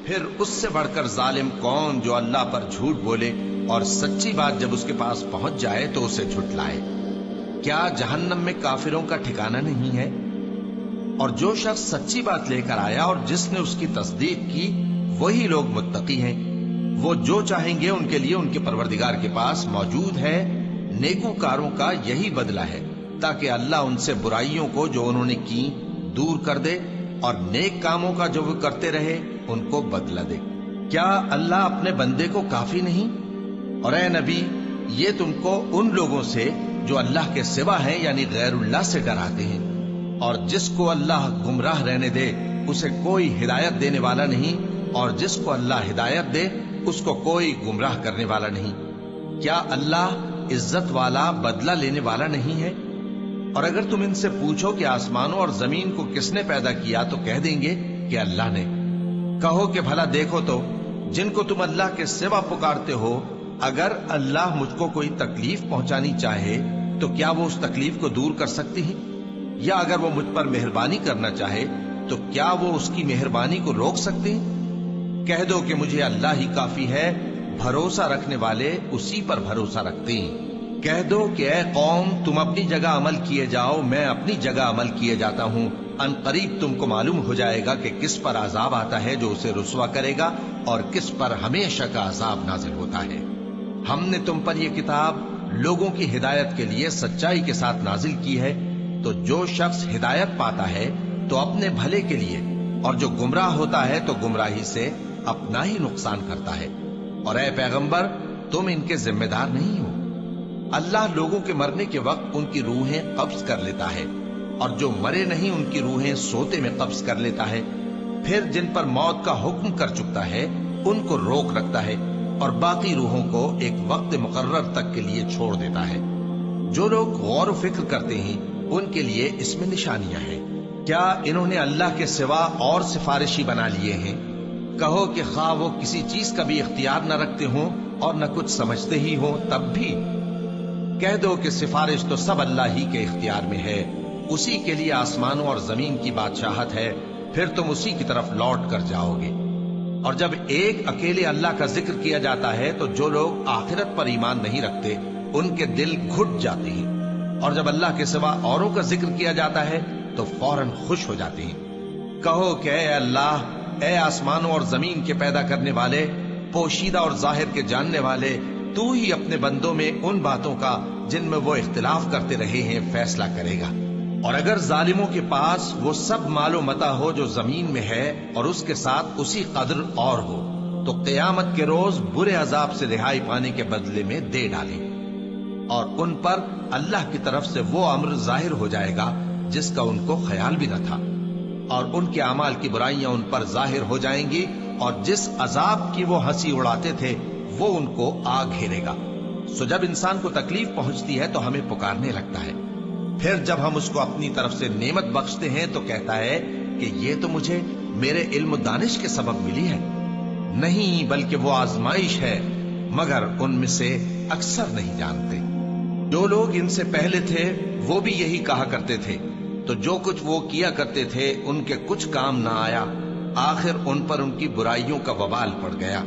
پھر اس سے بڑھ کر ظالم کون جو اللہ پر جھوٹ بولے اور سچی بات جب اس کے پاس پہنچ جائے تو اسے جھٹلائے۔ کیا جہنم میں کافروں کا ٹھکانہ نہیں ہے؟ اور جو شخص سچی بات لے کر آیا اور جس نے اس کی تصدیق کی وہی لوگ متقی ہیں۔ وہ جو چاہیں گے ان کے لیے ان کے پروردگار کے پاس موجود ہے۔ نیکوکاروں کا یہی بدلہ ہے، تاکہ اللہ ان سے برائیوں کو جو انہوں نے کی دور کر دے اور نیک کاموں کا جو وہ کرتے رہے ان کو بدلہ دے۔ کیا اللہ اپنے بندے کو کافی نہیں؟ اور اے نبی، یہ تم کو ان لوگوں سے جو اللہ کے سوا ہیں یعنی غیر اللہ سے ڈراتے ہیں، اور جس کو اللہ گمراہ رہنے دے اسے کوئی ہدایت دینے والا نہیں، اور جس کو اللہ ہدایت دے اس کو کوئی گمراہ کرنے والا نہیں۔ کیا اللہ عزت والا بدلہ لینے والا نہیں ہے؟ اور اگر تم ان سے پوچھو کہ آسمانوں اور زمین کو کس نے پیدا کیا تو کہہ دیں گے کہ اللہ نے۔ کہو کہ بھلا دیکھو تو جن کو تم اللہ کے سوا پکارتے ہو، اگر اللہ مجھ کو کوئی تکلیف پہنچانی چاہے تو کیا وہ اس تکلیف کو دور کر سکتی ہیں؟ یا اگر وہ مجھ پر مہربانی کرنا چاہے تو کیا وہ اس کی مہربانی کو روک سکتے ہیں؟ کہہ دو کہ مجھے اللہ ہی کافی ہے، بھروسہ رکھنے والے اسی پر بھروسہ رکھتے ہیں۔ کہہ دو کہ اے قوم تم اپنی جگہ عمل کیے جاؤ، میں اپنی جگہ عمل کیے جاتا ہوں، ان قریب تم کو معلوم ہو جائے گا کہ کس پر عذاب آتا ہے جو اسے رسوا کرے گا اور کس پر ہمیشہ کا عذاب نازل ہوتا ہے۔ ہم نے تم پر یہ کتاب لوگوں کی ہدایت کے لیے سچائی کے ساتھ نازل کی ہے، تو جو شخص ہدایت پاتا ہے تو اپنے بھلے کے لیے، اور جو گمراہ ہوتا ہے تو گمراہی سے اپنا ہی نقصان کرتا ہے۔ اور اے پیغمبر تم ان کے ذمہ دار نہیں ہو۔ اللہ لوگوں کے مرنے کے وقت ان کی روحیں قبض کر لیتا ہے، اور جو مرے نہیں ان کی روحیں سوتے میں قبض کر لیتا ہے، پھر جن پر موت کا حکم کر چکتا ہے ان کو روک رکھتا ہے، اور باقی روحوں کو ایک وقت مقرر تک کے لیے چھوڑ دیتا ہے۔ جو لوگ غور و فکر کرتے ہیں ان کے لیے اس میں نشانیاں ہیں۔ کیا انہوں نے اللہ کے سوا اور سفارشی بنا لیے ہیں؟ کہو کہ خواہ وہ کسی چیز کا بھی اختیار نہ رکھتے ہوں اور نہ کچھ سمجھتے ہی ہوں تب بھی کہہ دو کہ سفارش تو سب اللہ ہی کے اختیار میں ہے، اسی کے لیے آسمانوں اور زمین کی بادشاہت ہے، پھر تم اسی کی طرف لوٹ کر جاؤ گے۔ اور جب ایک اکیلے اللہ کا ذکر کیا جاتا ہے تو جو لوگ آخرت پر ایمان نہیں رکھتے ان کے دل گھٹ جاتے ہیں، اور جب اللہ کے سوا اوروں کا ذکر کیا جاتا ہے تو فوراً خوش ہو جاتے ہیں۔ کہو کہ اے اللہ، اے آسمانوں اور زمین کے پیدا کرنے والے، پوشیدہ اور ظاہر کے جاننے والے، تو ہی اپنے بندوں میں ان باتوں کا جن میں وہ اختلاف کرتے رہے ہیں فیصلہ کرے گا۔ اور اگر ظالموں کے پاس وہ سب مال و متاع ہو جو زمین میں ہے اور اس کے ساتھ اسی قدر اور ہو تو قیامت کے روز برے عذاب سے رہائی پانے کے بدلے میں دے ڈالیں، اور ان پر اللہ کی طرف سے وہ امر ظاہر ہو جائے گا جس کا ان کو خیال بھی نہ تھا، اور ان کے اعمال کی برائیاں ان پر ظاہر ہو جائیں گی، اور جس عذاب کی وہ ہنسی اڑاتے تھے وہ ان کو آ گھیرے گا۔ سو جب انسان کو تکلیف پہنچتی ہے تو ہمیں پکارنے لگتا ہے، پھر جب ہم اس کو اپنی طرف سے نعمت بخشتے ہیں تو کہتا ہے کہ یہ تو مجھے میرے علم و دانش کے سبب ملی ہے۔ نہیں، بلکہ وہ آزمائش ہے، مگر ان میں سے اکثر نہیں جانتے۔ جو لوگ ان سے پہلے تھے وہ بھی یہی کہا کرتے تھے، تو جو کچھ وہ کیا کرتے تھے ان کے کچھ کام نہ آیا، آخر ان پر ان کی برائیوں کا وبال پڑ گیا۔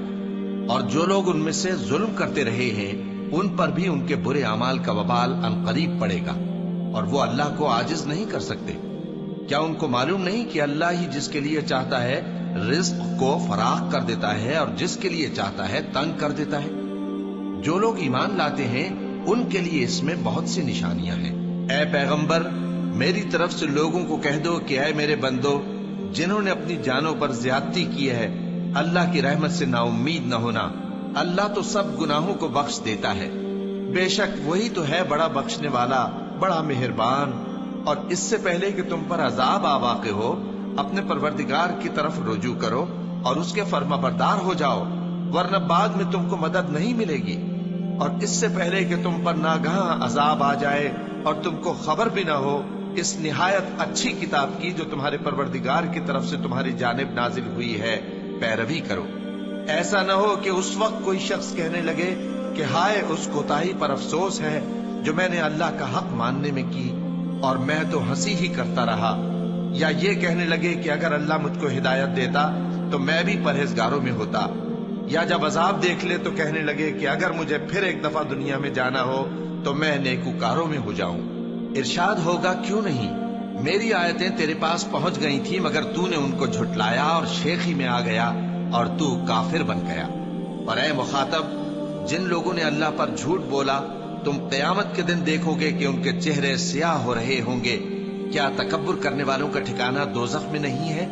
اور جو لوگ ان میں سے ظلم کرتے رہے ہیں ان پر بھی ان کے برے اعمال کا وبال عنقریب پڑے گا، اور وہ اللہ کو عاجز نہیں کر سکتے۔ کیا ان کو معلوم نہیں کہ اللہ ہی جس کے لیے چاہتا ہے رزق کو فراخ کر دیتا ہے اور جس کے لیے چاہتا ہے تنگ کر دیتا ہے؟ جو لوگ ایمان لاتے ہیں ان کے لیے اس میں بہت سی نشانیاں ہیں۔ اے پیغمبر، میری طرف سے لوگوں کو کہہ دو کہ اے میرے بندو، جنہوں نے اپنی جانوں پر زیادتی کی ہے، اللہ کی رحمت سے نا امید نہ ہونا۔ اللہ تو سب گناہوں کو بخش دیتا ہے، بے شک وہی تو ہے بڑا بخشنے والا، بڑا مہربان۔ اور اس سے پہلے کہ تم پر عذاب آ واقع ہو، اپنے پروردگار کی طرف رجوع کرو اور اس کے فرما بردار ہو جاؤ، ورنہ بعد میں تم کو مدد نہیں ملے گی۔ اور اس سے پہلے کہ تم پر ناگہاں عذاب آ جائے اور تم کو خبر بھی نہ ہو، اس نہایت اچھی کتاب کی جو تمہارے پروردگار کی طرف سے تمہاری جانب نازل ہوئی ہے پیروی کرو۔ ایسا نہ ہو کہ اس وقت کوئی شخص کہنے لگے کہ ہائے اس کوتاہی پر افسوس ہے جو میں نے اللہ کا حق ماننے میں کی، اور میں تو ہنسی ہی کرتا رہا، یا یہ کہنے لگے کہ اگر اللہ مجھ کو ہدایت دیتا تو میں بھی پرہیزگاروں میں ہوتا، یا جب عذاب دیکھ لے تو کہنے لگے کہ اگر مجھے پھر ایک دفعہ دنیا میں جانا ہو تو میں نیکوکاروں میں ہو جاؤں۔ ارشاد ہوگا کیوں نہیں، میری آیتیں تیرے پاس پہنچ گئی تھی مگر تو نے ان کو جھٹلایا اور شیخی میں آ گیا اور تو کافر بن گیا۔ اور اے مخاطب، جن لوگوں نے اللہ پر جھوٹ بولا تم قیامت کے دن دیکھو گے کہ ان کے چہرے سیاہ ہو رہے ہوں گے۔ کیا تکبر کرنے والوں کا ٹھکانہ دوزخ میں نہیں ہے؟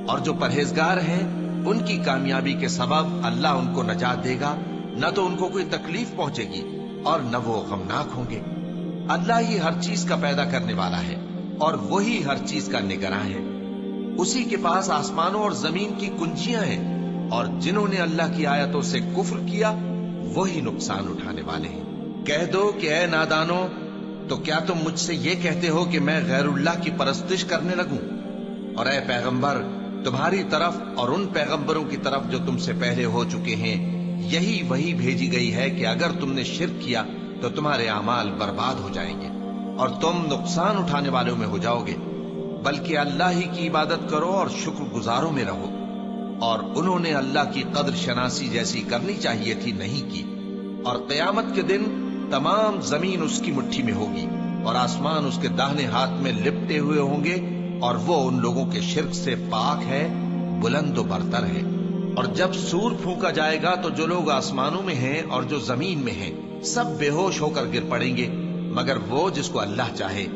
اور جو پرہیزگار ہیں ان کی کامیابی کے سبب اللہ ان کو نجات دے گا، نہ تو ان کو کوئی تکلیف پہنچے گی اور نہ وہ غمناک ہوں گے۔ اللہ ہی ہر چیز کا پیدا کرنے والا ہے اور وہی ہر چیز کا نگراں ہے۔ اسی کے پاس آسمانوں اور زمین کی کنجیاں ہیں، اور جنہوں نے اللہ کی آیتوں سے کفر کیا وہی نقصان اٹھانے والے ہیں۔ کہہ دو کہ اے نادانو، تو کیا تم مجھ سے یہ کہتے ہو کہ میں غیر اللہ کی پرستش کرنے لگوں؟ اور اے پیغمبر، تمہاری طرف اور ان پیغمبروں کی طرف جو تم سے پہلے ہو چکے ہیں یہی وہی بھیجی گئی ہے کہ اگر تم نے شرک کیا تو تمہارے اعمال برباد ہو جائیں گے اور تم نقصان اٹھانے والوں میں ہو جاؤ گے، بلکہ اللہ ہی کی عبادت کرو اور شکر گزاروں میں رہو۔ اور انہوں نے اللہ کی قدر شناسی جیسی کرنی چاہیے تھی نہیں کی۔ اور قیامت کے دن تمام زمین اس کی مٹھی میں ہوگی اور آسمان اس کے داہنے ہاتھ میں لپٹے ہوئے ہوں گے، اور وہ ان لوگوں کے شرک سے پاک ہے، بلند و برتر ہے۔ اور جب سور پھونکا جائے گا تو جو لوگ آسمانوں میں ہیں اور جو زمین میں ہیں سب بے ہوش ہو کر گر پڑیں گے مگر وہ جس کو اللہ چاہے۔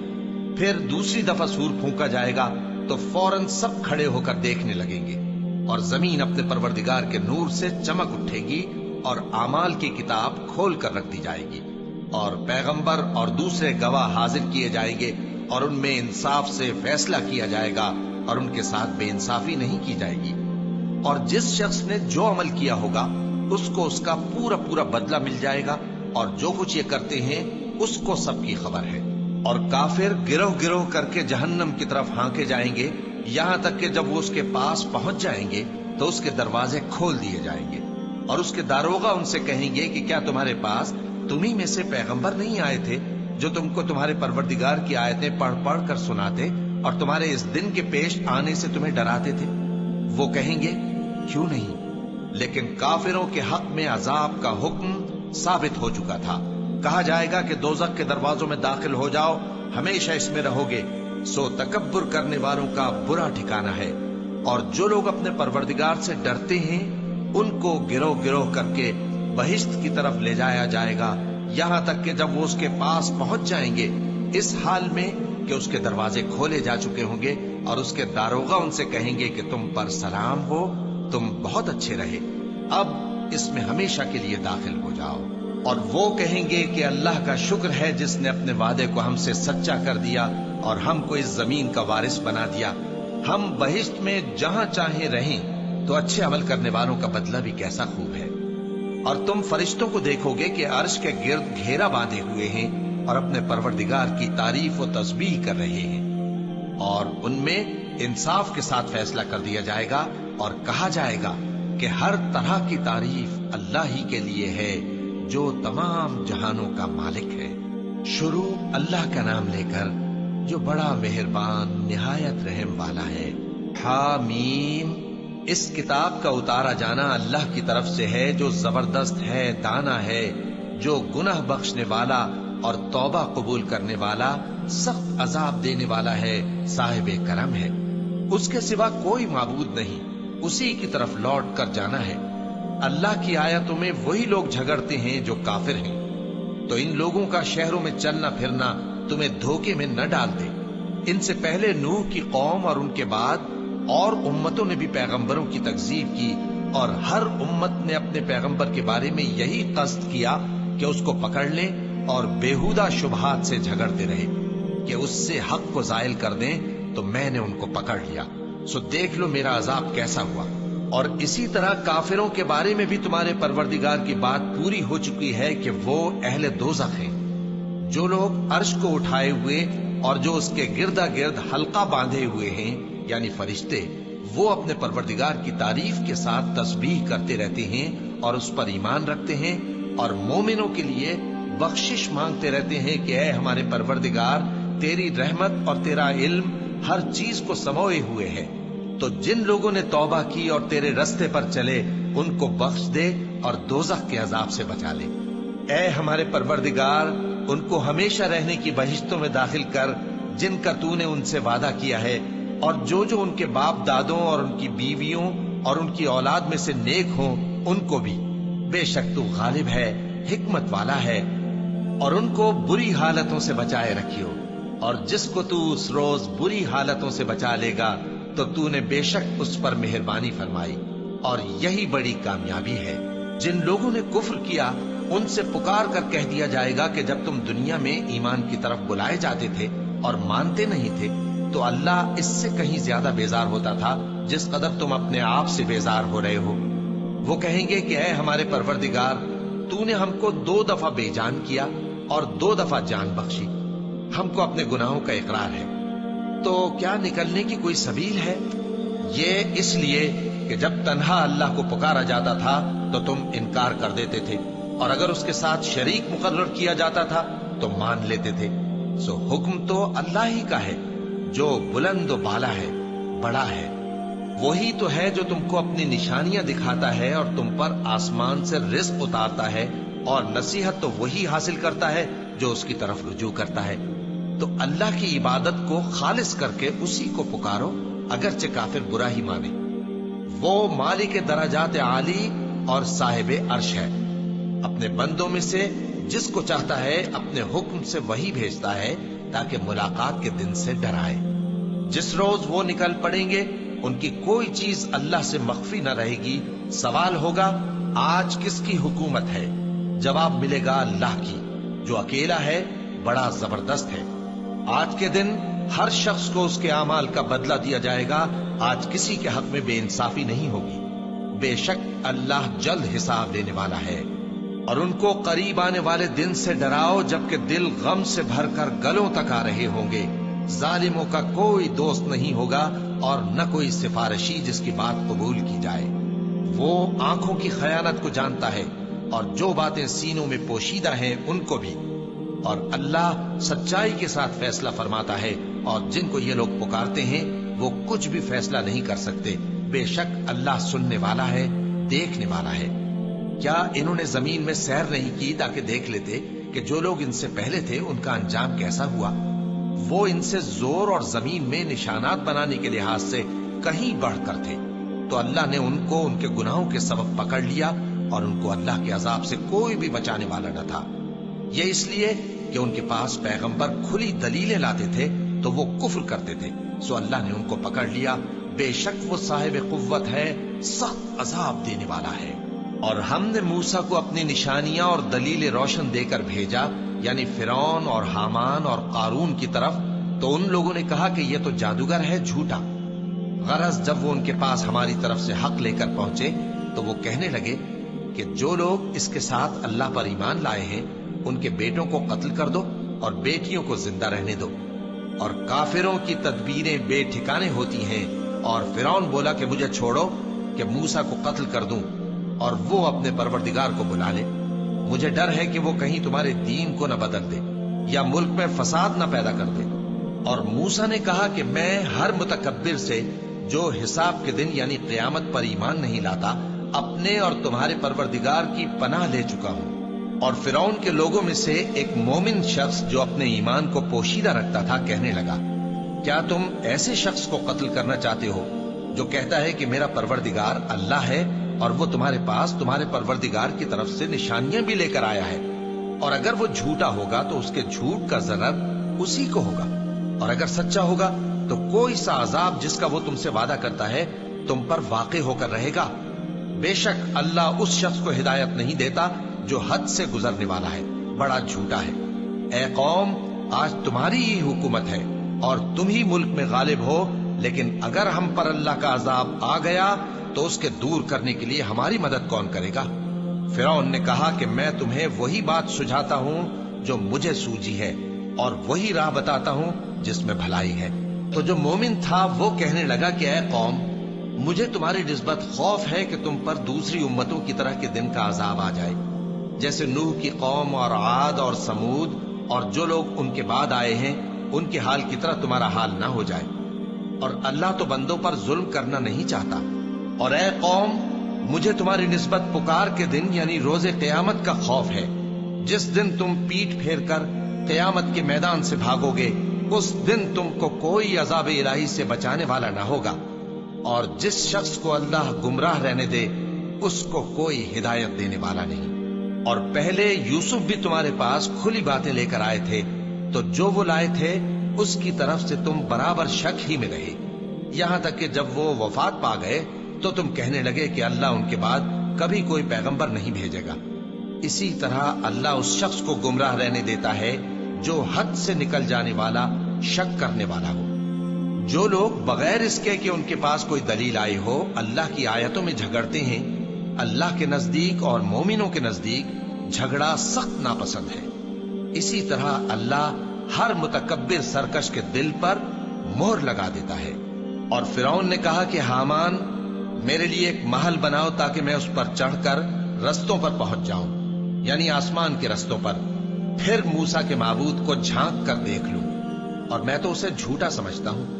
پھر دوسری دفعہ سور پھونکا جائے گا تو فوراً سب کھڑے ہو کر دیکھنے لگیں گے، اور زمین اپنے پروردگار کے نور سے چمک اٹھے گی اور اعمال کی کتاب کھول کر رکھ دی جائے گی، اور پیغمبر اور دوسرے گواہ حاضر کیے جائیں گے، اور ان میں انصاف سے فیصلہ کیا جائے گا اور ان کے ساتھ بے انصافی نہیں کی جائے گی۔ اور جس شخص نے جو عمل کیا ہوگا اس کو اس کا پورا پورا بدلہ مل جائے گا، اور جو کچھ یہ کرتے ہیں اس کو سب کی خبر ہے۔ اور کافر گروہ گروہ کر کے جہنم کی طرف ہانکے جائیں گے، یہاں تک کہ جب وہ اس کے پاس پہنچ جائیں گے تو اس کے دروازے کھول دیے جائیں گے، اور اس کے داروغہ ان سے کہیں گے کہ کیا تمہارے پاس تمہیں میں سے پیغمبر نہیں آئے تھے جو تم کو تمہارے پروردگار کی آیتیں پڑھ پڑھ کر سناتے اور تمہارے اس دن کے پیش آنے سے تمہیں ڈراتے تھے؟ وہ کہیں گے کیوں نہیں، لیکن کافروں کے حق میں عذاب کا حکم ثابت ہو چکا تھا۔ کہا جائے گا کہ دوزخ کے دروازوں میں داخل ہو جاؤ، ہمیشہ اس میں رہو گے، سو تکبر کرنے والوں کا برا ٹھکانہ ہے۔ اور جو لوگ اپنے پروردگار سے ڈرتے ہیں ان کو گروہ گروہ کر کے بہشت کی طرف لے جایا جائے گا، یہاں تک کہ جب وہ اس کے پاس پہنچ جائیں گے اس حال میں کہ اس کے دروازے کھولے جا چکے ہوں گے، اور اس کے داروغہ ان سے کہیں گے کہ تم پر سلام ہو، تم بہت اچھے رہے، اب اس میں ہمیشہ کے لیے داخل ہو جاؤ۔ اور وہ کہیں گے کہ اللہ کا شکر ہے جس نے اپنے وعدے کو ہم سے سچا کر دیا اور ہم کو اس زمین کا وارث بنا دیا، ہم بہشت میں جہاں چاہیں رہیں، تو اچھے عمل کرنے والوں کا بدلہ بھی کیسا خوب ہے۔ اور تم فرشتوں کو دیکھو گے کہ عرش کے گرد گھیرا باندھے ہوئے ہیں اور اپنے پروردگار کی تعریف و تسبیح کر رہے ہیں، اور ان میں انصاف کے ساتھ فیصلہ کر دیا جائے گا، اور کہا جائے گا کہ ہر طرح کی تعریف اللہ ہی کے لیے ہے جو تمام جہانوں کا مالک ہے۔ شروع اللہ کا نام لے کر جو بڑا مہربان نہایت رحم والا ہے۔ حامیم، اس کتاب کا اتارا جانا اللہ کی طرف سے ہے جو زبردست ہے، دانا ہے، جو گناہ بخشنے والا اور توبہ قبول کرنے والا، سخت عذاب دینے والا ہے، صاحب کرم ہے۔ اس کے سوا کوئی معبود نہیں، اسی کی طرف لوٹ کر جانا ہے۔ اللہ کی آیتوں میں وہی لوگ جھگڑتے ہیں جو کافر ہیں، تو ان لوگوں کا شہروں میں چلنا پھرنا تمہیں دھوکے میں نہ ڈال دے۔ ان سے پہلے نوح کی قوم اور ان کے بعد اور امتوں نے بھی پیغمبروں کی تکذیب کی، اور ہر امت نے اپنے پیغمبر کے بارے میں یہی قصد کیا کہ اس کو پکڑ لیں، اور بیہودہ شبہات سے جھگڑتے رہے کہ اس سے حق کو زائل کر دیں، تو میں نے ان کو پکڑ لیا، سو دیکھ لو میرا عذاب کیسا ہوا۔ اور اسی طرح کافروں کے بارے میں بھی تمہارے پروردگار کی بات پوری ہو چکی ہے کہ وہ اہل دوزخ ہیں۔ جو لوگ عرش کو اٹھائے ہوئے اور جو اس کے گردا گرد حلقہ باندھے ہوئے ہیں یعنی فرشتے، وہ اپنے پروردگار کی تعریف کے ساتھ تسبیح کرتے رہتے ہیں اور اس پر ایمان رکھتے ہیں، اور مومنوں کے لیے بخشش مانگتے رہتے ہیں کہ اے ہمارے پروردگار، تیری رحمت اور تیرا علم ہر چیز کو سموئے ہوئے ہے، تو جن لوگوں نے توبہ کی اور تیرے رستے پر چلے ان کو بخش دے اور دوزخ کے عذاب سے بچا لے۔ اے ہمارے پروردگار، ان کو ہمیشہ رہنے کی بہشتوں میں داخل کر جن کا تو نے ان سے وعدہ کیا ہے، اور جو جو ان کے باپ دادوں اور ان کی بیویوں اور ان کی اولاد میں سے نیک ہوں ان کو بھی۔ بے شک تو غالب ہے، حکمت والا ہے۔ اور ان کو بری حالتوں سے بچائے رکھیو، اور جس کو تو اس روز بری حالتوں سے بچا لے گا تو نے بے شک اس پر مہربانی فرمائی، اور یہی بڑی کامیابی ہے۔ جن لوگوں نے کفر کیا ان سے پکار کر کہہ دیا جائے گا کہ جب تم دنیا میں ایمان کی طرف بلائے جاتے تھے اور مانتے نہیں تھے تو اللہ اس سے کہیں زیادہ بیزار ہوتا تھا جس قدر تم اپنے آپ سے بیزار ہو رہے ہو۔ وہ کہیں گے کہ اے ہمارے پروردگار، تو نے ہم کو 2 دفعہ بے جان کیا اور 2 دفعہ جان بخشی، ہم کو اپنے گناہوں کا اقرار ہے، تو کیا نکلنے کی کوئی سبیل ہے؟ یہ اس لیے کہ جب تنہا اللہ کو پکارا جاتا تھا تو تم انکار کر دیتے تھے، اور اگر اس کے ساتھ شریک مقرر کیا جاتا تھا تو مان لیتے تھے۔ سو حکم تو اللہ ہی کا ہے جو بلند و بالا ہے، بڑا ہے۔ وہی تو ہے جو تم کو اپنی نشانیاں دکھاتا ہے اور تم پر آسمان سے رزق اتارتا ہے، اور نصیحت تو وہی حاصل کرتا ہے جو اس کی طرف رجوع کرتا ہے۔ تو اللہ کی عبادت کو خالص کر کے اسی کو پکارو، اگرچہ کافر برا ہی مانے۔ وہ مالک درجات عالی اور صاحب عرش ہے، اپنے بندوں میں سے جس کو چاہتا ہے اپنے حکم سے وہی بھیجتا ہے تاکہ ملاقات کے دن سے ڈرائے۔ جس روز وہ نکل پڑیں گے ان کی کوئی چیز اللہ سے مخفی نہ رہے گی۔ سوال ہوگا آج کس کی حکومت ہے؟ جواب ملے گا اللہ کی، جو اکیلا ہے، بڑا زبردست ہے۔ آج کے دن ہر شخص کو اس کے اعمال کا بدلہ دیا جائے گا۔ آج کسی کے حق میں بے انصافی نہیں ہوگی۔ بے شک اللہ جلد حساب لینے والا ہے۔ اور ان کو قریب آنے والے دن سے ڈراؤ جبکہ دل غم سے بھر کر گلوں تک آ رہے ہوں گے۔ ظالموں کا کوئی دوست نہیں ہوگا اور نہ کوئی سفارشی جس کی بات قبول کی جائے۔ وہ آنکھوں کی خیانت کو جانتا ہے اور جو باتیں سینوں میں پوشیدہ ہیں ان کو بھی۔ اور اللہ سچائی کے ساتھ فیصلہ فرماتا ہے، اور جن کو یہ لوگ پکارتے ہیں وہ کچھ بھی فیصلہ نہیں کر سکتے۔ بے شک اللہ سننے والا ہے، دیکھنے والا ہے۔ کیا انہوں نے زمین میں سیر نہیں کی تاکہ دیکھ لیتے کہ جو لوگ ان سے پہلے تھے ان کا انجام کیسا ہوا؟ وہ ان سے زور اور زمین میں نشانات بنانے کے لحاظ سے کہیں بڑھ کر تھے، تو اللہ نے ان کو ان کے گناہوں کے سبب پکڑ لیا، اور ان کو اللہ کے عذاب سے کوئی بھی بچانے والا نہ تھا۔ یہ اس لیے کہ ان کے پاس پیغمبر کھلی دلیلیں لاتے تھے تو وہ کفر کرتے تھے، سو اللہ نے ان کو پکڑ لیا۔ بے شک وہ صاحب قوت ہے، سخت عذاب دینے والا ہے۔ اور ہم نے موسیٰ کو اپنی نشانیاں اور دلیل روشن دے کر بھیجا، یعنی فرعون اور حامان اور قارون کی طرف، تو ان لوگوں نے کہا کہ یہ تو جادوگر ہے، جھوٹا۔ غرض جب وہ ان کے پاس ہماری طرف سے حق لے کر پہنچے تو وہ کہنے لگے کہ جو لوگ اس کے ساتھ اللہ پر ایمان لائے ہیں ان کے بیٹوں کو قتل کر دو اور بیٹیوں کو زندہ رہنے دو۔ اور کافروں کی تدبیریں بے ٹھکانے ہوتی ہیں، اور فرعون بولا کہ مجھے چھوڑو کہ موسیٰ کو قتل کر دوں اور وہ اپنے پروردگار کو بلا لے۔ مجھے ڈر ہے کہ وہ کہیں تمہارے دین کو نہ بدل دے یا ملک میں فساد نہ پیدا کر دے۔ اور موسیٰ نے کہا کہ میں ہر متکبر سے جو حساب کے دن یعنی قیامت پر ایمان نہیں لاتا اپنے اور تمہارے پروردگار کی پناہ لے چکا ہوں۔ اور فرعون کے لوگوں میں سے ایک مومن شخص جو اپنے ایمان کو پوشیدہ رکھتا تھا کہنے لگا، کیا تم ایسے شخص کو قتل کرنا چاہتے ہو جو کہتا ہے کہ میرا پروردگار اللہ ہے اور وہ تمہارے پاس تمہارے پروردگار کی طرف سے نشانیاں بھی لے کر آیا ہے؟ اور اگر وہ جھوٹا ہوگا تو اس کے جھوٹ کا ضرر اسی کو ہوگا، اور اگر سچا ہوگا تو کوئی سا عذاب جس کا وہ تم سے وعدہ کرتا ہے تم پر واقع ہو کر رہے گا۔ بے شک اللہ اس شخص کو ہدایت نہیں دیتا جو حد سے گزرنے والا ہے، بڑا جھوٹا ہے۔ اے قوم، آج تمہاری ہی حکومت ہے اور تم ہی ملک میں غالب ہو، لیکن اگر ہم پر اللہ کا عذاب آ گیا تو اس کے دور کرنے کے لیے ہماری مدد کون کرے گا؟ فرعون نے کہا کہ میں تمہیں وہی بات سجھاتا ہوں جو مجھے سوجی ہے، اور وہی راہ بتاتا ہوں جس میں بھلائی ہے۔ تو جو مومن تھا وہ کہنے لگا کہ اے قوم، مجھے تمہاری نسبت خوف ہے کہ تم پر دوسری امتوں کی طرح کے دن کا عذاب آ جائے، جیسے نوح کی قوم اور عاد اور سمود اور جو لوگ ان کے بعد آئے ہیں ان کے حال کی طرح تمہارا حال نہ ہو جائے۔ اور اللہ تو بندوں پر ظلم کرنا نہیں چاہتا۔ اور اے قوم، مجھے تمہاری نسبت پکار کے دن یعنی روز قیامت کا خوف ہے، جس دن تم پیٹ پھیر کر قیامت کے میدان سے بھاگو گے۔ اس دن تم کو کوئی عذاب الہی سے بچانے والا نہ ہوگا، اور جس شخص کو اللہ گمراہ رہنے دے اس کو کوئی ہدایت دینے والا نہیں۔ اور پہلے یوسف بھی تمہارے پاس کھلی باتیں لے کر آئے تھے، تو جو وہ لائے تھے اس کی طرف سے تم برابر شک ہی میں رہے، یہاں تک کہ جب وہ وفات پا گئے تو تم کہنے لگے کہ اللہ ان کے بعد کبھی کوئی پیغمبر نہیں بھیجے گا۔ اسی طرح اللہ اس شخص کو گمراہ رہنے دیتا ہے جو حد سے نکل جانے والا، شک کرنے والا ہو۔ جو لوگ بغیر اس کے کہ ان کے پاس کوئی دلیل آئی ہو اللہ کی آیتوں میں جھگڑتے ہیں، اللہ کے نزدیک اور مومنوں کے نزدیک جھگڑا سخت ناپسند ہے۔ اسی طرح اللہ ہر متکبر سرکش کے دل پر مہر لگا دیتا ہے۔ اور فرعون نے کہا کہ حامان، میرے لیے ایک محل بناؤ تاکہ میں اس پر چڑھ کر رستوں پر پہنچ جاؤں، یعنی آسمان کے رستوں پر، پھر موسیٰ کے معبود کو جھانک کر دیکھ لوں، اور میں تو اسے جھوٹا سمجھتا ہوں۔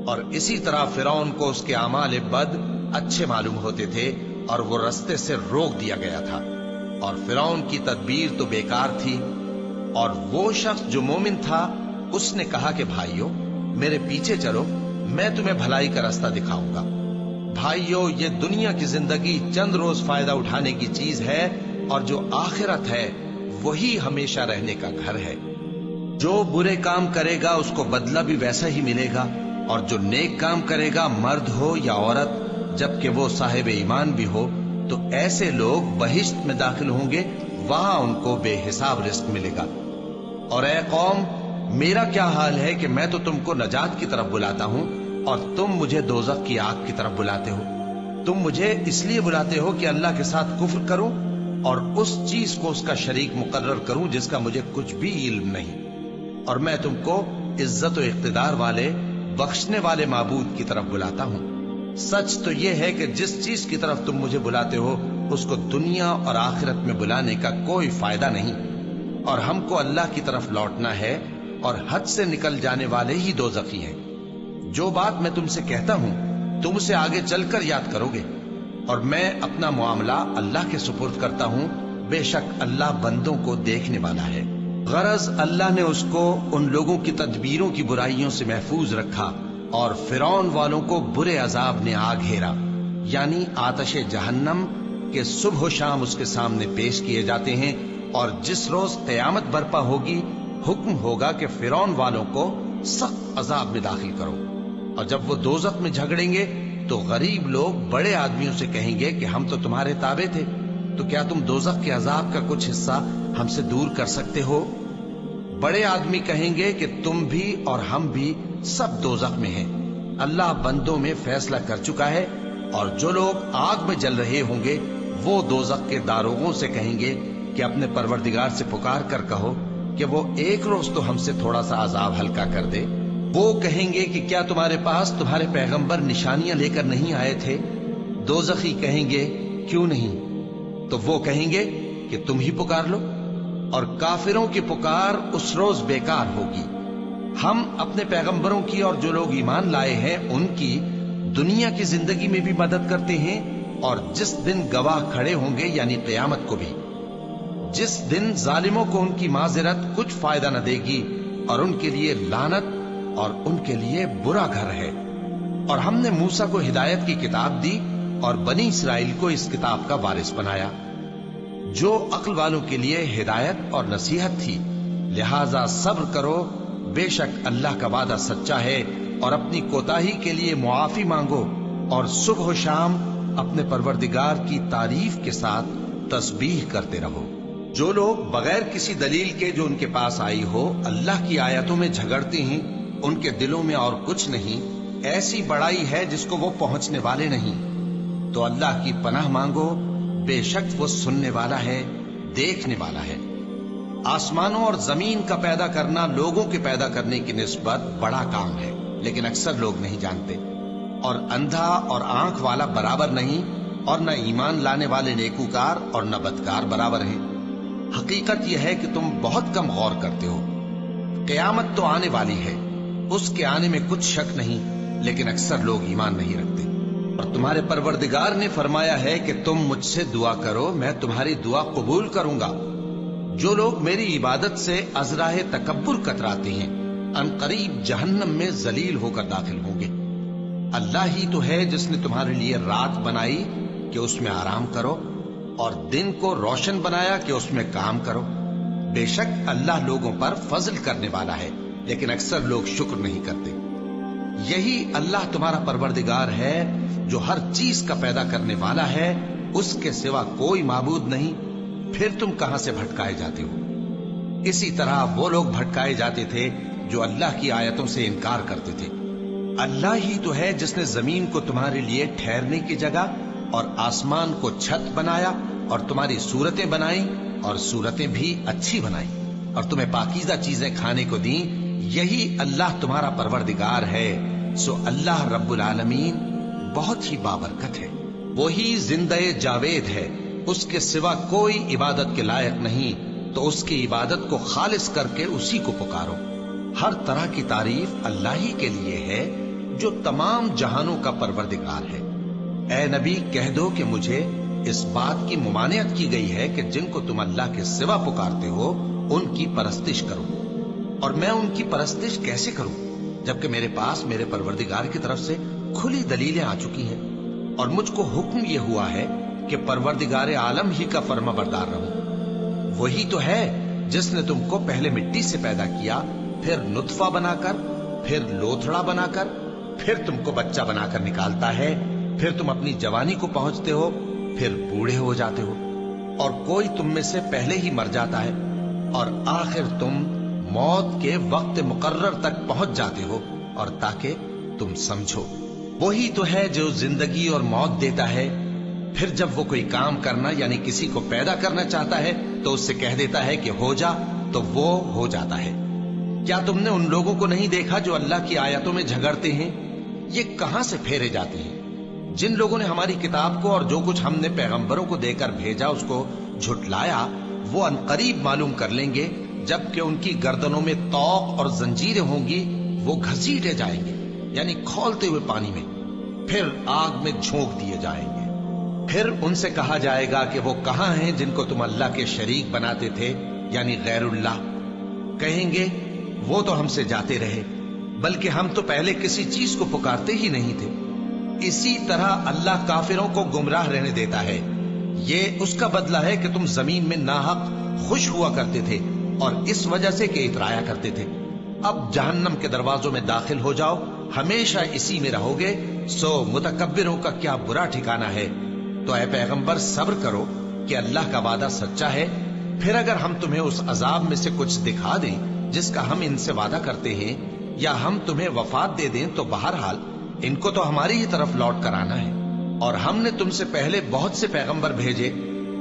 اور اسی طرح فرعون کو اس کے اعمال بد اچھے معلوم ہوتے تھے اور وہ رستے سے روک دیا گیا تھا، اور فرعون کی تدبیر تو بیکار تھی۔ اور وہ شخص جو مومن تھا اس نے کہا کہ بھائیو میرے پیچھے چلو، میں تمہیں بھلائی کا راستہ دکھاؤں گا۔ بھائیو، یہ دنیا کی زندگی چند روز فائدہ اٹھانے کی چیز ہے، اور جو آخرت ہے وہی ہمیشہ رہنے کا گھر ہے۔ جو برے کام کرے گا اس کو بدلہ بھی ویسا ہی ملے گا، اور جو نیک کام کرے گا مرد ہو یا عورت، جبکہ وہ صاحب ایمان بھی ہو، تو ایسے لوگ بہشت میں داخل ہوں گے، وہاں ان کو بے حساب رزق ملے گا۔ اور اے قوم، میرا کیا حال ہے کہ میں تو تم کو نجات کی طرف بلاتا ہوں اور تم مجھے دوزخ کی آگ کی طرف بلاتے ہو۔ تم مجھے اس لیے بلاتے ہو کہ اللہ کے ساتھ کفر کروں اور اس چیز کو اس کا شریک مقرر کروں جس کا مجھے کچھ بھی علم نہیں، اور میں تم کو عزت و اقتدار والے، بخشنے والے معبود کی طرف بلاتا ہوں۔ سچ تو یہ ہے کہ جس چیز کی طرف تم مجھے بلاتے ہو اس کو دنیا اور آخرت میں بلانے کا کوئی فائدہ نہیں، اور ہم کو اللہ کی طرف لوٹنا ہے، اور حد سے نکل جانے والے ہی دوزخی ہیں۔ جو بات میں تم سے کہتا ہوں تم اسے آگے چل کر یاد کرو گے، اور میں اپنا معاملہ اللہ کے سپرد کرتا ہوں، بے شک اللہ بندوں کو دیکھنے والا ہے۔ غرض اللہ نے اس کو ان لوگوں کی تدبیروں کی برائیوں سے محفوظ رکھا، اور فرعون والوں کو برے عذاب نے آ گھیرا، یعنی آتش جہنم کے صبح و شام اس کے سامنے پیش کیے جاتے ہیں، اور جس روز قیامت برپا ہوگی حکم ہوگا کہ فرعون والوں کو سخت عذاب میں داخل کرو۔ اور جب وہ دوزخ میں جھگڑیں گے تو غریب لوگ بڑے آدمیوں سے کہیں گے کہ ہم تو تمہارے تابع تھے، تو کیا تم دوزخ کے عذاب کا کچھ حصہ ہم سے دور کر سکتے ہو؟ بڑے آدمی کہیں گے کہ تم بھی اور ہم بھی سب دوزخ میں ہیں۔ اللہ بندوں میں فیصلہ کر چکا ہے، اور جو لوگ آگ میں جل رہے ہوں گے وہ دوزخ کے داروغوں سے کہیں گے کہ اپنے پروردگار سے پکار کر کہو کہ وہ ایک روز تو ہم سے تھوڑا سا عذاب ہلکا کر دے۔ وہ کہیں گے کہ کیا تمہارے پاس تمہارے پیغمبر نشانیاں لے کر نہیں آئے تھے؟ دوزخی کہیں گے کیوں نہیں؟ تو وہ کہیں گے کہ تم ہی پکار لو، اور کافروں کی پکار اس روز بیکار ہوگی۔ ہم اپنے پیغمبروں کی اور جو لوگ ایمان لائے ہیں ان کی دنیا کی زندگی میں بھی مدد کرتے ہیں، اور جس دن گواہ کھڑے ہوں گے یعنی قیامت کو بھی، جس دن ظالموں کو ان کی معذرت کچھ فائدہ نہ دے گی، اور ان کے لیے لعنت اور ان کے لیے برا گھر ہے۔ اور ہم نے موسیٰ کو ہدایت کی کتاب دی اور بنی اسرائیل کو اس کتاب کا وارث بنایا، جو عقل والوں کے لیے ہدایت اور نصیحت تھی۔ لہذا صبر کرو، بے شک اللہ کا وعدہ سچا ہے، اور اپنی کوتاہی کے لیے معافی مانگو، اور صبح و شام اپنے پروردگار کی تعریف کے ساتھ تسبیح کرتے رہو۔ جو لوگ بغیر کسی دلیل کے جو ان کے پاس آئی ہو اللہ کی آیتوں میں جھگڑتے ہیں، ان کے دلوں میں اور کچھ نہیں، ایسی بڑائی ہے جس کو وہ پہنچنے والے نہیں۔ تو اللہ کی پناہ مانگو، بے شک وہ سننے والا ہے، دیکھنے والا ہے۔ آسمانوں اور زمین کا پیدا کرنا لوگوں کے پیدا کرنے کی نسبت بڑا کام ہے، لیکن اکثر لوگ نہیں جانتے۔ اور اندھا اور آنکھ والا برابر نہیں، اور نہ ایمان لانے والے نیکوکار اور نہ بدکار برابر ہیں۔ حقیقت یہ ہے کہ تم بہت کم غور کرتے ہو۔ قیامت تو آنے والی ہے، اس کے آنے میں کچھ شک نہیں، لیکن اکثر لوگ ایمان نہیں رکھتے۔ اور تمہارے پروردگار نے فرمایا ہے کہ تم مجھ سے دعا کرو، میں تمہاری دعا قبول کروں گا۔ جو لوگ میری عبادت سے ازراہ تکبر کتراتے ہیں عنقریب جہنم میں ذلیل ہو کر داخل ہوں گے۔ اللہ ہی تو ہے جس نے تمہارے لیے رات بنائی کہ اس میں آرام کرو، اور دن کو روشن بنایا کہ اس میں کام کرو۔ بے شک اللہ لوگوں پر فضل کرنے والا ہے، لیکن اکثر لوگ شکر نہیں کرتے۔ یہی اللہ تمہارا پروردگار ہے جو ہر چیز کا پیدا کرنے والا ہے، اس کے سوا کوئی معبود نہیں، پھر تم کہاں سے بھٹکائے جاتے ہو؟ اسی طرح وہ لوگ بھٹکائے جاتے تھے جو اللہ کی آیتوں سے انکار کرتے تھے۔ اللہ ہی تو ہے جس نے زمین کو تمہارے لیے ٹھہرنے کی جگہ اور آسمان کو چھت بنایا، اور تمہاری صورتیں بنائیں اور صورتیں بھی اچھی بنائیں، اور تمہیں پاکیزہ چیزیں کھانے کو دیں۔ یہی اللہ تمہارا پروردگار ہے، سو اللہ رب العالمین بہت ہی بابرکت ہے۔ وہی زندہ جاوید ہے، اس کے سوا کوئی عبادت کے لائق نہیں، تو اس کی عبادت کو خالص کر کے اسی کو پکارو۔ ہر طرح کی تعریف اللہ ہی کے لیے ہے جو تمام جہانوں کا پروردگار ہے۔ اے نبی کہہ دو کہ مجھے اس بات کی ممانعت کی گئی ہے کہ جن کو تم اللہ کے سوا پکارتے ہو ان کی پرستش کرو، اور میں ان کی پرستش کیسے کروں جبکہ میرے پاس میرے پروردگار کی طرف سے کھلی دلیلیں آ چکی ہیں، اور مجھ کو حکم یہ ہوا ہے کہ پروردگار عالم ہی کا فرما بردار رہوں۔ وہی تو ہے جس نے تم کو پہلے مٹی سے پیدا کیا، پھر نطفہ بنا کر، پھر لوتھڑا بنا کر، پھر تم کو بچہ بنا کر نکالتا ہے، پھر تم اپنی جوانی کو پہنچتے ہو، پھر بوڑھے ہو جاتے ہو، اور کوئی تم میں سے پہلے ہی مر جاتا ہے، اور آخر تم موت کے وقت مقرر تک پہنچ جاتے ہو، اور تاکہ تم سمجھو۔ وہی تو ہے جو زندگی اور موت دیتا ہے، پھر جب وہ کوئی کام کرنا یعنی کسی کو پیدا کرنا چاہتا ہے تو اس سے کہہ دیتا ہے کہ ہو جا، تو وہ ہو جاتا ہے۔ کیا تم نے ان لوگوں کو نہیں دیکھا جو اللہ کی آیتوں میں جھگڑتے ہیں؟ یہ کہاں سے پھیرے جاتے ہیں؟ جن لوگوں نے ہماری کتاب کو اور جو کچھ ہم نے پیغمبروں کو دے کر بھیجا اس کو جھٹلایا، وہ عنقریب معلوم کر لیں گے جبکہ ان کی گردنوں میں طوق اور زنجیریں ہوں گی، وہ گھسیٹے جائیں گے یعنی کھولتے ہوئے پانی میں، پھر آگ میں جھونک دیے جائیں گے۔ پھر ان سے کہا جائے گا کہ وہ کہاں ہیں جن کو تم اللہ کے شریک بناتے تھے یعنی غیر اللہ؟ کہیں گے وہ تو ہم سے جاتے رہے، بلکہ ہم تو پہلے کسی چیز کو پکارتے ہی نہیں تھے۔ اسی طرح اللہ کافروں کو گمراہ رہنے دیتا ہے، یہ اس کا بدلہ ہے کہ تم زمین میں ناحق خوش ہوا کرتے تھے اور اس وجہ سے کہ اترایا کرتے تھے۔ اب جہنم کے دروازوں میں داخل ہو جاؤ، ہمیشہ اسی میں رہو گے، سو متکبروں کا کیا برا ٹھکانہ ہے۔ تو اے پیغمبر صبر کرو کہ اللہ کا وعدہ سچا ہے، پھر اگر ہم تمہیں اس عذاب میں سے کچھ دکھا دیں جس کا ہم ان سے وعدہ کرتے ہیں، یا ہم تمہیں وفات دے دیں، تو بہرحال ان کو تو ہماری ہی طرف لوٹ کر آنا ہے۔ اور ہم نے تم سے پہلے بہت سے پیغمبر بھیجے،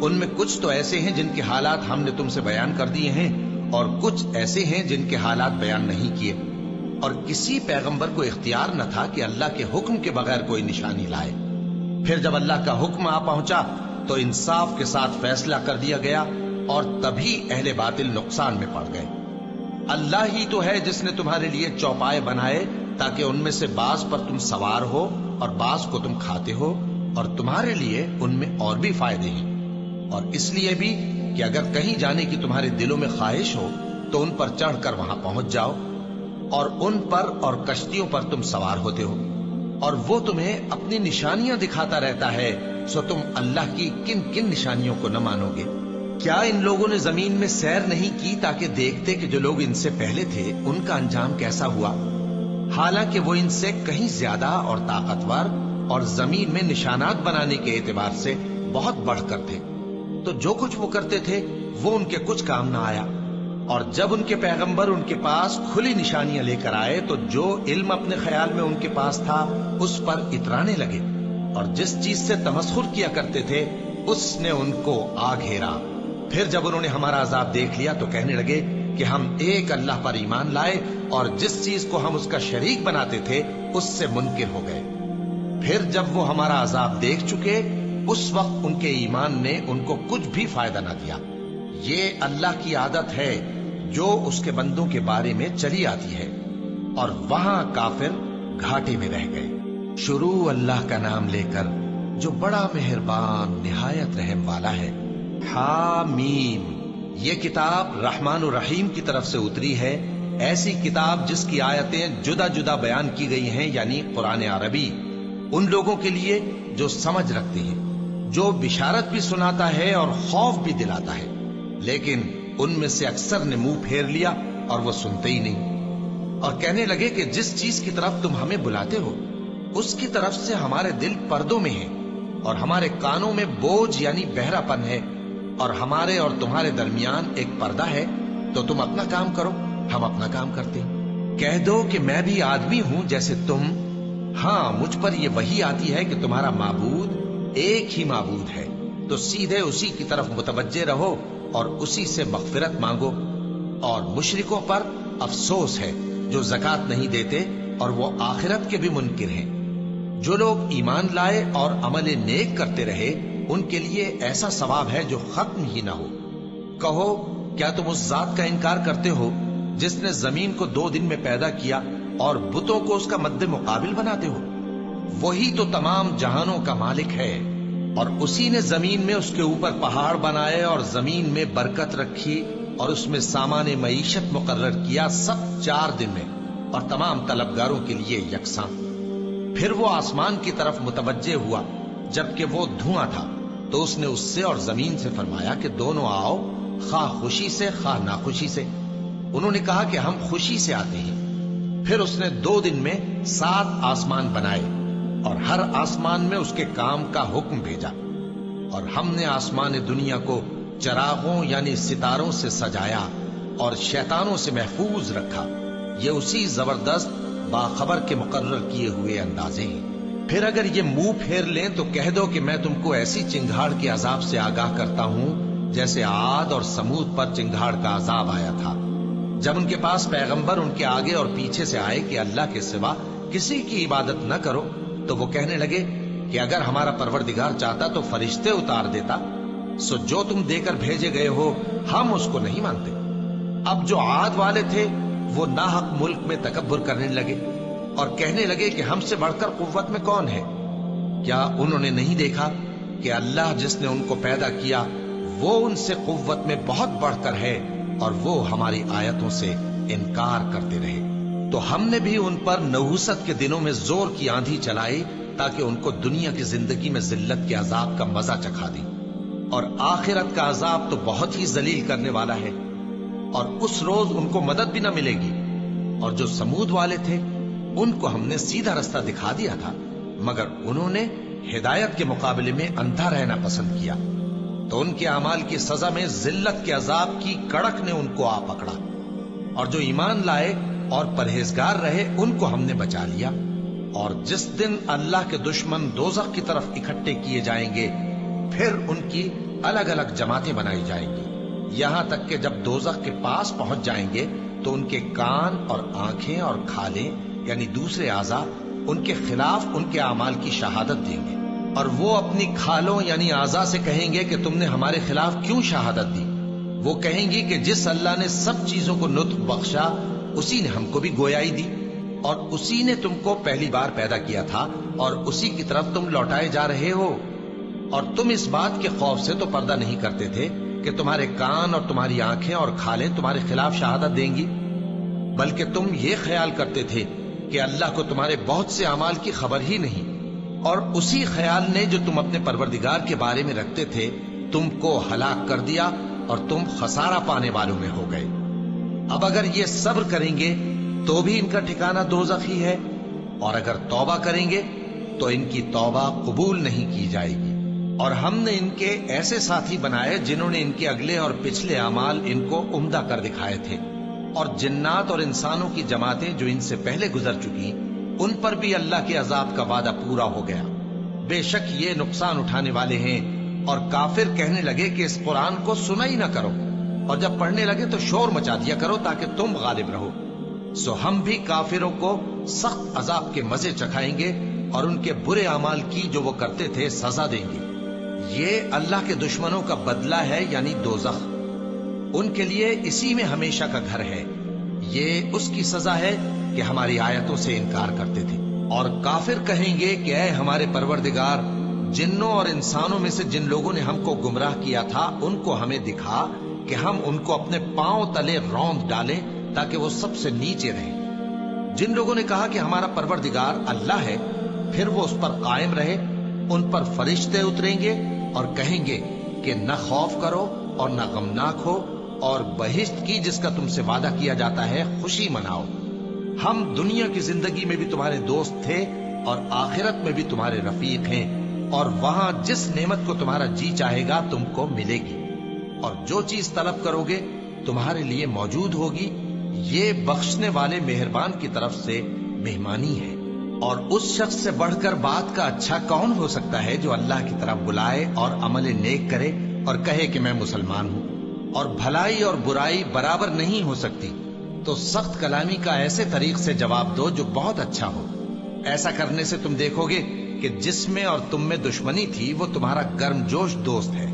ان میں کچھ تو ایسے ہیں جن کے حالات ہم نے تم سے بیان کر دیے ہیں، اور کچھ ایسے ہیں جن کے حالات بیان نہیں کیے، اور کسی پیغمبر کو اختیار نہ تھا کہ اللہ کے حکم کے بغیر کوئی نشانی لائے۔ پھر جب اللہ کا حکم آ پہنچا تو انصاف کے ساتھ فیصلہ کر دیا گیا، اور تبھی اہل باطل نقصان میں پڑ گئے۔ اللہ ہی تو ہے جس نے تمہارے لیے چوپائے بنائے تاکہ ان میں سے بعض پر تم سوار ہو اور بعض کو تم کھاتے ہو، اور تمہارے لیے ان میں اور بھی فائدے ہیں، اور اس لیے بھی کہ اگر کہیں جانے کی تمہارے دلوں میں خواہش ہو تو ان پر چڑھ کر وہاں پہنچ جاؤ، اور ان پر اور کشتیوں پر تم سوار ہوتے ہو، اور وہ تمہیں اپنی نشانیاں دکھاتا رہتا ہے، سو تم اللہ کی کن کن نشانیوں کو نہ مانو گے؟ کیا ان لوگوں نے زمین میں سیر نہیں کی تاکہ دیکھتے کہ جو لوگ ان سے پہلے تھے ان کا انجام کیسا ہوا؟ حالانکہ وہ ان سے کہیں زیادہ اور طاقتور اور زمین میں نشانات بنانے کے اعتبار سے بہت بڑھ کر تھے، تو جو کچھ وہ کرتے تھے وہ ان کے کچھ کام نہ آیا۔ اور جب ان کے پیغمبر ان کے پاس کھلی نشانیاں لے کر آئے تو جو علم اپنے خیال میں ان کے پاس تھا اس پر اترانے لگے، اور جس چیز سے تمسخر کیا کرتے تھے اس نے ان کو آ گھیرا۔ پھر جب انہوں نے ہمارا عذاب دیکھ لیا تو کہنے لگے کہ ہم ایک اللہ پر ایمان لائے، اور جس چیز کو ہم اس کا شریک بناتے تھے اس سے منکر ہو گئے۔ پھر جب وہ ہمارا عذاب دیکھ چکے اس وقت ان کے ایمان نے ان کو کچھ بھی فائدہ نہ دیا۔ یہ اللہ کی عادت ہے جو اس کے بندوں کے بارے میں چلی آتی ہے، اور وہاں کافر گھاٹے میں رہ گئے۔ شروع اللہ کا نام لے کر جو بڑا مہربان نہایت رحم والا ہے۔ حامیم، یہ کتاب رحمان الرحیم کی طرف سے اتری ہے، ایسی کتاب جس کی آیتیں جدا جدا بیان کی گئی ہیں، یعنی قرآن عربی، ان لوگوں کے لیے جو سمجھ رکھتے ہیں، جو بشارت بھی سناتا ہے اور خوف بھی دلاتا ہے۔ لیکن ان میں سے اکثر نے منہ پھیر لیا اور وہ سنتے ہی نہیں، اور کہنے لگے کہ جس چیز کی طرف تم ہمیں بلاتے ہو اس کی طرف سے ہمارے دل پردوں میں ہیں، اور ہمارے کانوں میں بوجھ یعنی بہرا پن ہے، اور ہمارے اور تمہارے درمیان ایک پردہ ہے، تو تم اپنا کام کرو، ہم اپنا کام کرتے ہیں۔ کہہ دو کہ میں بھی آدمی ہوں جیسے تم، ہاں مجھ پر یہ وحی آتی ہے کہ تمہارا معبود ایک ہی معبود ہے، تو سیدھے اسی کی طرف متوجہ رہو اور اسی سے مغفرت مانگو۔ اور مشرکوں پر افسوس ہے جو زکوٰۃ نہیں دیتے اور وہ آخرت کے بھی منکر ہیں۔ جو لوگ ایمان لائے اور عمل نیک کرتے رہے ان کے لیے ایسا ثواب ہے جو ختم ہی نہ ہو۔ کہو کیا تم اس ذات کا انکار کرتے ہو جس نے زمین کو 2 دن میں پیدا کیا اور بتوں کو اس کا مد مقابل بناتے ہو؟ وہی تو تمام جہانوں کا مالک ہے، اور اسی نے زمین میں اس کے اوپر پہاڑ بنائے اور زمین میں برکت رکھی اور اس میں سامان معیشت مقرر کیا، سب 4 دن میں، اور تمام طلبگاروں کے لیے یکساں۔ پھر وہ آسمان کی طرف متوجہ ہوا جبکہ وہ دھواں تھا، تو اس نے اس سے اور زمین سے فرمایا کہ دونوں آؤ، خواہ خوشی سے خواہ ناخوشی سے۔ انہوں نے کہا کہ ہم خوشی سے آتے ہیں۔ پھر اس نے 2 دن میں 7 آسمان بنائے اور ہر آسمان میں اس کے کام کا حکم بھیجا، اور ہم نے آسمان دنیا کو چراغوں یعنی ستاروں سے سجایا اور شیطانوں سے محفوظ رکھا۔ یہ اسی زبردست باخبر کے مقرر کیے ہوئے اندازے ہیں۔ پھر اگر یہ منہ پھیر لیں تو کہہ دو کہ میں تم کو ایسی چنگھاڑ کے عذاب سے آگاہ کرتا ہوں جیسے عاد اور سمود پر چنگھاڑ کا عذاب آیا تھا، جب ان کے پاس پیغمبر ان کے آگے اور پیچھے سے آئے کہ اللہ کے سوا کسی کی عبادت نہ کرو، تو وہ کہنے لگے کہ اگر ہمارا پروردگار چاہتا تو فرشتے اتار دیتا، سو جو تم دے کر بھیجے گئے ہو ہم اس کو نہیں مانتے۔ اب جو عاد والے تھے وہ ناحق ملک میں تکبر کرنے لگے اور کہنے لگے کہ ہم سے بڑھ کر قوت میں کون ہے؟ کیا انہوں نے نہیں دیکھا کہ اللہ جس نے ان کو پیدا کیا وہ ان سے قوت میں بہت بڑھ کر ہے، اور وہ ہماری آیتوں سے انکار کرتے رہے؟ تو ہم نے بھی ان پر نحوست کے دنوں میں زور کی آندھی چلائی تاکہ ان کو دنیا کی زندگی میں ذلت کے عذاب کا مزہ چکھا دی، اور آخرت کا عذاب تو بہت ہی ذلیل کرنے والا ہے، اور اس روز ان کو مدد بھی نہ ملے گی۔ اور جو سمود والے تھے ان کو ہم نے سیدھا رستہ دکھا دیا تھا، مگر انہوں نے ہدایت کے مقابلے میں اندھا رہنا پسند کیا، تو ان کے اعمال کی سزا میں ذلت کے عذاب کی کڑک نے ان کو آ پکڑا۔ اور جو ایمان لائے اور پرہیزگار رہے ان کو ہم نے بچا لیا۔ اور جس دن اللہ کے دشمن دوزخ کی طرف اکٹھے کیے جائیں گے پھر ان کی الگ الگ جماعتیں بنائی جائیں گی، یہاں تک کہ جب دوزخ کے پاس پہنچ جائیں گے تو ان کے کان اور آنکھیں اور کھالیں یعنی دوسرے اعضاء ان کے خلاف ان کے اعمال کی شہادت دیں گے، اور وہ اپنی کھالوں یعنی اعضاء سے کہیں گے کہ تم نے ہمارے خلاف کیوں شہادت دی؟ وہ کہیں گی کہ جس اللہ نے سب چیزوں کو نطق بخشا اسی نے ہم کو بھی گویائی دی، اور اسی نے تم کو پہلی بار پیدا کیا تھا اور اسی کی طرف تم لوٹائے جا رہے ہو۔ اور تم اس بات کے خوف سے تو پردہ نہیں کرتے تھے کہ تمہارے کان اور تمہاری آنکھیں اور کھالیں تمہارے خلاف شہادت دیں گی، بلکہ تم یہ خیال کرتے تھے کہ اللہ کو تمہارے بہت سے اعمال کی خبر ہی نہیں، اور اسی خیال نے جو تم اپنے پروردگار کے بارے میں رکھتے تھے تم کو ہلاک کر دیا اور تم خسارہ پانے والوں میں ہو گئے۔ اب اگر یہ صبر کریں گے تو بھی ان کا ٹھکانہ دوزخ ہی ہے، اور اگر توبہ کریں گے تو ان کی توبہ قبول نہیں کی جائے گی۔ اور ہم نے ان کے ایسے ساتھی بنائے جنہوں نے ان کے اگلے اور پچھلے اعمال ان کو عمدہ کر دکھائے تھے، اور جنات اور انسانوں کی جماعتیں جو ان سے پہلے گزر چکی ان پر بھی اللہ کے عذاب کا وعدہ پورا ہو گیا۔ بے شک یہ نقصان اٹھانے والے ہیں۔ اور کافر کہنے لگے کہ اس قرآن کو سنا ہی نہ کرو، اور جب پڑھنے لگے تو شور مچا دیا کرو تاکہ تم غالب رہو۔ سو ہم بھی کافروں کو سخت عذاب کے مزے چکھائیں گے اور ان کے برے اعمال کی جو وہ کرتے تھے سزا دیں گے۔ یہ اللہ کے دشمنوں کا بدلہ ہے یعنی دوزخ، ان کے لیے اسی میں ہمیشہ کا گھر ہے۔ یہ اس کی سزا ہے کہ ہماری آیتوں سے انکار کرتے تھے۔ اور کافر کہیں گے کہ اے ہمارے پروردگار، جنوں اور انسانوں میں سے جن لوگوں نے ہم کو گمراہ کیا تھا ان کو ہمیں دکھا کہ ہم ان کو اپنے پاؤں تلے روند ڈالیں تاکہ وہ سب سے نیچے رہیں۔ جن لوگوں نے کہا کہ ہمارا پروردگار اللہ ہے، پھر وہ اس پر قائم رہے، ان پر فرشتے اتریں گے اور کہیں گے کہ نہ خوف کرو اور نہ غمناک ہو، اور بہشت کی جس کا تم سے وعدہ کیا جاتا ہے خوشی مناؤ۔ ہم دنیا کی زندگی میں بھی تمہارے دوست تھے اور آخرت میں بھی تمہارے رفیق ہیں، اور وہاں جس نعمت کو تمہارا جی چاہے گا تم کو ملے گی، اور جو چیز طلب کرو گے تمہارے لیے موجود ہوگی۔ یہ بخشنے والے مہربان کی طرف سے مہمانی ہے۔ اور اس شخص سے بڑھ کر بات کا اچھا کون ہو سکتا ہے جو اللہ کی طرف بلائے اور عمل نیک کرے اور کہے کہ میں مسلمان ہوں۔ اور بھلائی اور برائی برابر نہیں ہو سکتی، تو سخت کلامی کا ایسے طریق سے جواب دو جو بہت اچھا ہو۔ ایسا کرنے سے تم دیکھو گے کہ جس میں اور تم میں دشمنی تھی وہ تمہارا گرم جوش دوست ہے،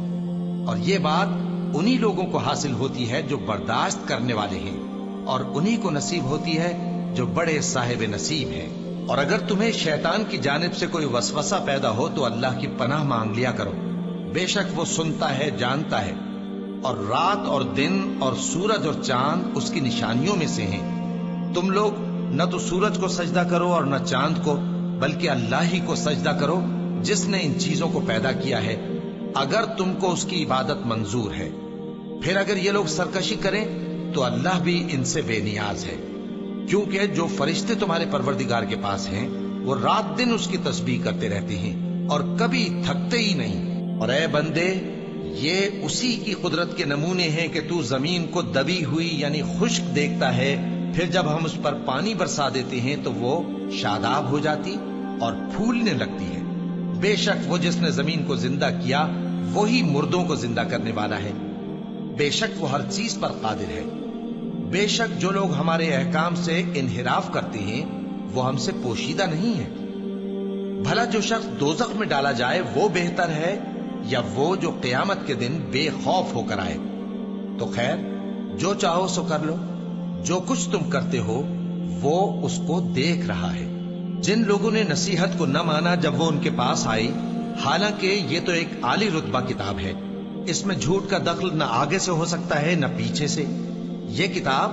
اور یہ بات انہی لوگوں کو حاصل ہوتی ہے جو برداشت کرنے والے ہیں، اور انہی کو نصیب ہوتی ہے جو بڑے صاحب نصیب ہیں۔ اور اگر تمہیں شیطان کی جانب سے کوئی وسوسہ پیدا ہو تو اللہ کی پناہ مانگ لیا کرو، بے شک وہ سنتا ہے، جانتا ہے۔ اور رات اور دن اور سورج اور چاند اس کی نشانیوں میں سے ہیں۔ تم لوگ نہ تو سورج کو سجدہ کرو اور نہ چاند کو، بلکہ اللہ ہی کو سجدہ کرو جس نے ان چیزوں کو پیدا کیا ہے، اگر تم کو اس کی عبادت منظور ہے۔ پھر اگر یہ لوگ سرکشی کریں تو اللہ بھی ان سے بے نیاز ہے، کیونکہ جو فرشتے تمہارے پروردگار کے پاس ہیں وہ رات دن اس کی تسبیح کرتے رہتے ہیں اور کبھی تھکتے ہی نہیں۔ اور اے بندے، یہ اسی کی قدرت کے نمونے ہیں کہ تو زمین کو دبی ہوئی یعنی خشک دیکھتا ہے، پھر جب ہم اس پر پانی برسا دیتے ہیں تو وہ شاداب ہو جاتی اور پھولنے لگتی ہے۔ بے شک وہ جس نے زمین کو زندہ کیا وہی مردوں کو زندہ کرنے والا ہے، بے شک وہ ہر چیز پر قادر ہے۔ بے شک جو لوگ ہمارے احکام سے انحراف کرتے ہیں وہ ہم سے پوشیدہ نہیں ہے۔ بھلا جو شخص دوزخ میں ڈالا جائے وہ بہتر ہے یا وہ جو قیامت کے دن بے خوف ہو کر آئے؟ تو خیر، جو چاہو سو کر لو، جو کچھ تم کرتے ہو وہ اس کو دیکھ رہا ہے۔ جن لوگوں نے نصیحت کو نہ مانا جب وہ ان کے پاس آئی، حالانکہ یہ تو ایک عالی رتبہ کتاب ہے، اس میں جھوٹ کا دخل نہ آگے سے ہو سکتا ہے نہ پیچھے سے۔ یہ کتاب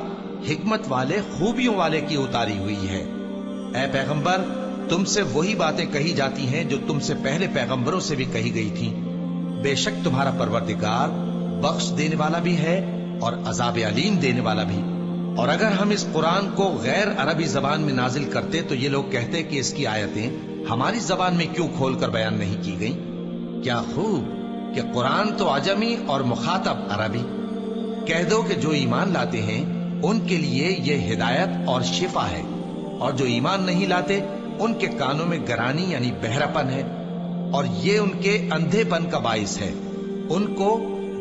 حکمت والے، خوبیوں والے کی اتاری ہوئی ہے۔ اے پیغمبر، تم سے وہی باتیں کہی جاتی ہیں جو تم سے پہلے پیغمبروں سے بھی کہی گئی تھیں۔ بے شک تمہارا پروردگار بخش دینے والا بھی ہے اور عذاب علیم دینے والا بھی۔ اور اگر ہم اس قرآن کو غیر عربی زبان میں نازل کرتے تو یہ لوگ کہتے کہ اس کی آیتیں ہماری زبان میں کیوں کھول کر بیان نہیں کی گئیں؟ کیا خوب کہ قرآن تو عجمی اور مخاطب عربی۔ کہہ دو کہ جو ایمان لاتے ہیں ان کے لیے یہ ہدایت اور شفا ہے، اور جو ایمان نہیں لاتے ان کے کانوں میں گرانی یعنی بہراپن ہے، اور یہ ان کے اندھے پن کا باعث ہے۔ ان کو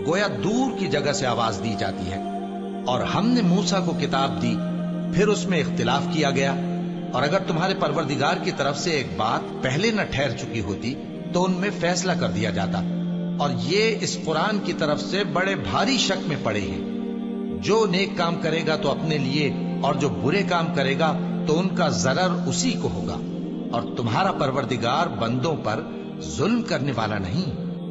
گویا دور کی جگہ سے آواز دی جاتی ہے۔ اور ہم نے موسیٰ کو کتاب دی، پھر اس میں اختلاف کیا گیا، اور اگر تمہارے پروردگار کی طرف سے ایک بات پہلے نہ ٹھہر چکی ہوتی تو ان میں فیصلہ کر دیا جاتا۔ اور یہ اس قرآن کی طرف سے بڑے بھاری شک میں پڑے ہیں۔ جو نیک کام کرے گا تو اپنے لیے، اور جو برے کام کرے گا تو ان کا ضرر اسی کو ہوگا، اور تمہارا پروردگار بندوں پر ظلم کرنے والا نہیں۔